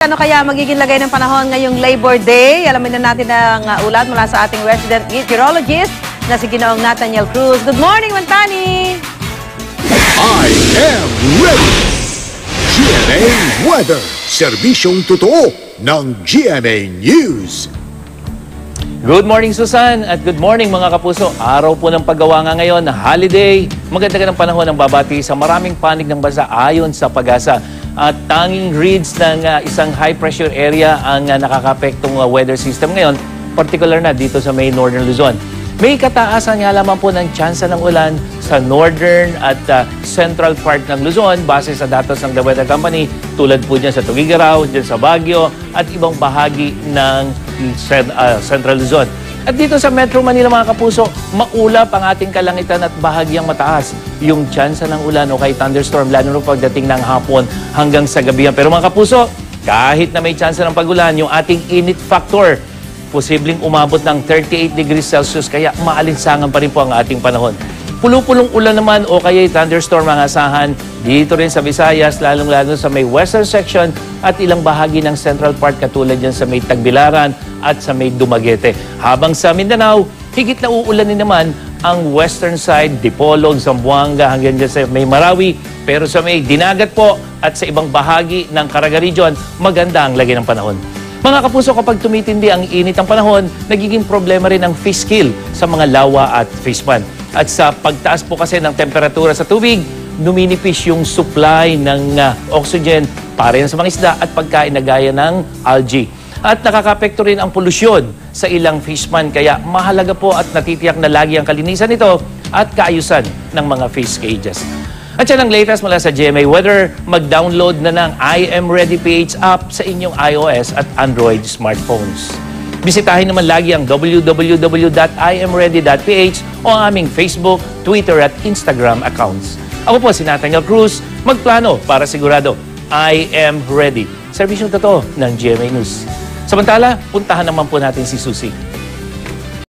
Ano kaya magiging lagay ng panahon ngayong Labor Day? Alamin na natin ang ulat mula sa ating resident meteorologist na si Ginoong Nathaniel Cruz. Good morning, Mantani! I am ready! GMA Weather, serbisyong totoo ng GMA News. Good morning, Susan, at good morning mga kapuso. Araw po ng paggawa nga ngayon na holiday. Maganda ng panahon ng babati sa maraming panig ng bansa ayon sa Pag-asa. At tanging reads ng isang high pressure area ang nakakapektong weather system ngayon, particular na dito sa may Northern Luzon. May kataasan nga lamang po ng tsansa ng ulan sa northern at central part ng Luzon base sa datos ng The Weather Company, tulad po dyan sa Tuguegarao, dyan sa Baguio at ibang bahagi ng Central Luzon. At dito sa Metro Manila mga kapuso, maulap ang ating kalangitan at bahagyang mataas yung tsansa ng ulan o kay thunderstorm lalo na pagdating ng hapon hanggang sa gabi. Pero mga kapuso, kahit na may tsansa ng pagulan, yung ating init factor, posibleng umabot ng 38 degrees Celsius kaya maalinsangan pa rin po ang ating panahon. Pulupulong ulan naman o kaya thunderstorm ang asahan dito rin sa Visayas, lalong-lalo sa may western section at ilang bahagi ng central part katulad dyan sa may Tagbilaran at sa may Dumaguete. Habang sa Mindanao, higit na uulanin naman ang western side, Dipolog, Zamboanga hanggang dyan sa may Marawi. Pero sa may Dinagat po at sa ibang bahagi ng Caraga Region, maganda ang lagay ng panahon. Mga kapuso, kapag tumitindi ang init ng panahon, nagiging problema rin ang fish kill sa mga lawa at fish pond. At sa pagtaas po kasi ng temperatura sa tubig, numinipis yung supply ng oxygen para yan sa mga isda at pagkain na gaya ng algae. At nakakapekto rin ang polusyon sa ilang fish pond, kaya mahalaga po at natitiyak na lagi ang kalinisan nito at kaayusan ng mga fish cages. At yan ang latest mula sa GMA Weather. Mag-download na ng I Am Ready PH app sa inyong iOS at Android smartphones. Bisitahin naman lagi ang www.imready.ph o ang aming Facebook, Twitter at Instagram accounts. Ako po si Nathaniel Cruz, magplano para sigurado. I am ready. Serbisyong totoo ng GMA News. Samantala, puntahan naman po natin si Susie.